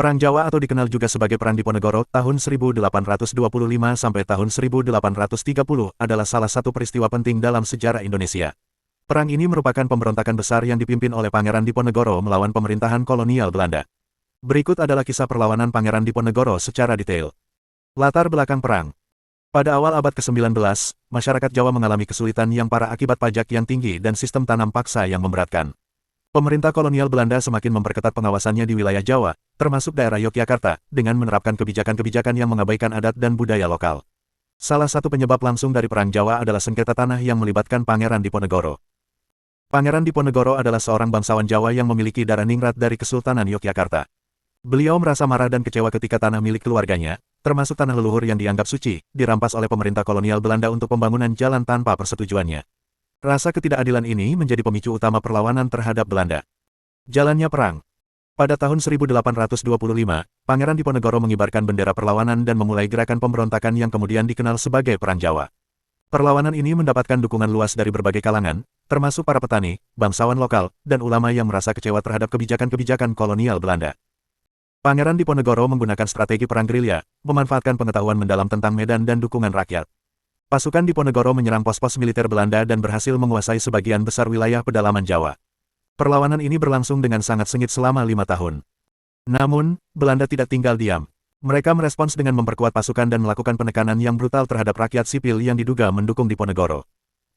Perang Jawa atau dikenal juga sebagai Perang Diponegoro tahun 1825 sampai tahun 1830 adalah salah satu peristiwa penting dalam sejarah Indonesia. Perang ini merupakan pemberontakan besar yang dipimpin oleh Pangeran Diponegoro melawan pemerintahan kolonial Belanda. Berikut adalah kisah perlawanan Pangeran Diponegoro secara detail. Latar belakang perang. Pada awal abad ke-19, masyarakat Jawa mengalami kesulitan yang parah akibat pajak yang tinggi dan sistem tanam paksa yang memberatkan. Pemerintah kolonial Belanda semakin memperketat pengawasannya di wilayah Jawa, termasuk daerah Yogyakarta, dengan menerapkan kebijakan-kebijakan yang mengabaikan adat dan budaya lokal. Salah satu penyebab langsung dari Perang Jawa adalah sengketa tanah yang melibatkan Pangeran Diponegoro. Pangeran Diponegoro adalah seorang bangsawan Jawa yang memiliki darah ningrat dari Kesultanan Yogyakarta. Beliau merasa marah dan kecewa ketika tanah milik keluarganya, termasuk tanah leluhur yang dianggap suci, dirampas oleh pemerintah kolonial Belanda untuk pembangunan jalan tanpa persetujuannya. Rasa ketidakadilan ini menjadi pemicu utama perlawanan terhadap Belanda. Jalannya perang. Pada tahun 1825, Pangeran Diponegoro mengibarkan bendera perlawanan dan memulai gerakan pemberontakan yang kemudian dikenal sebagai Perang Jawa. Perlawanan ini mendapatkan dukungan luas dari berbagai kalangan, termasuk para petani, bangsawan lokal, dan ulama yang merasa kecewa terhadap kebijakan-kebijakan kolonial Belanda. Pangeran Diponegoro menggunakan strategi perang gerilya, memanfaatkan pengetahuan mendalam tentang medan dan dukungan rakyat. Pasukan Diponegoro menyerang pos-pos militer Belanda dan berhasil menguasai sebagian besar wilayah pedalaman Jawa. Perlawanan ini berlangsung dengan sangat sengit selama 5 tahun. Namun, Belanda tidak tinggal diam. Mereka merespons dengan memperkuat pasukan dan melakukan penekanan yang brutal terhadap rakyat sipil yang diduga mendukung Diponegoro.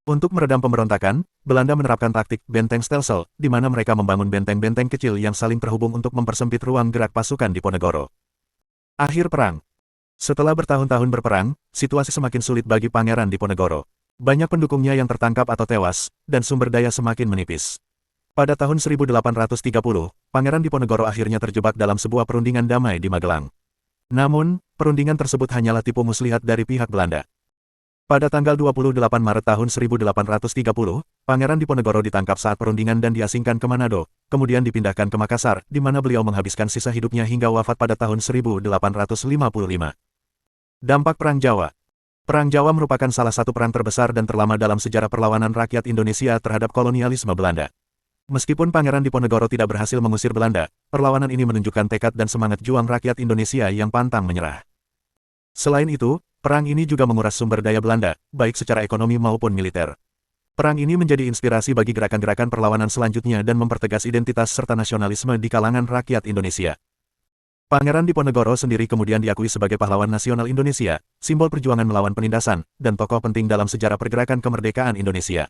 Untuk meredam pemberontakan, Belanda menerapkan taktik benteng stelsel, di mana mereka membangun benteng-benteng kecil yang saling terhubung untuk mempersempit ruang gerak pasukan Diponegoro. Akhir perang. Setelah bertahun-tahun berperang, situasi semakin sulit bagi Pangeran Diponegoro. Banyak pendukungnya yang tertangkap atau tewas, dan sumber daya semakin menipis. Pada tahun 1830, Pangeran Diponegoro akhirnya terjebak dalam sebuah perundingan damai di Magelang. Namun, perundingan tersebut hanyalah tipu muslihat dari pihak Belanda. Pada tanggal 28 Maret tahun 1830, Pangeran Diponegoro ditangkap saat perundingan dan diasingkan ke Manado, kemudian dipindahkan ke Makassar, di mana beliau menghabiskan sisa hidupnya hingga wafat pada tahun 1855. Dampak Perang Jawa. Perang Jawa merupakan salah satu perang terbesar dan terlama dalam sejarah perlawanan rakyat Indonesia terhadap kolonialisme Belanda. Meskipun Pangeran Diponegoro tidak berhasil mengusir Belanda, perlawanan ini menunjukkan tekad dan semangat juang rakyat Indonesia yang pantang menyerah. Selain itu, perang ini juga menguras sumber daya Belanda, baik secara ekonomi maupun militer. Perang ini menjadi inspirasi bagi gerakan-gerakan perlawanan selanjutnya dan mempertegas identitas serta nasionalisme di kalangan rakyat Indonesia. Pangeran Diponegoro sendiri kemudian diakui sebagai pahlawan nasional Indonesia, simbol perjuangan melawan penindasan, dan tokoh penting dalam sejarah pergerakan kemerdekaan Indonesia.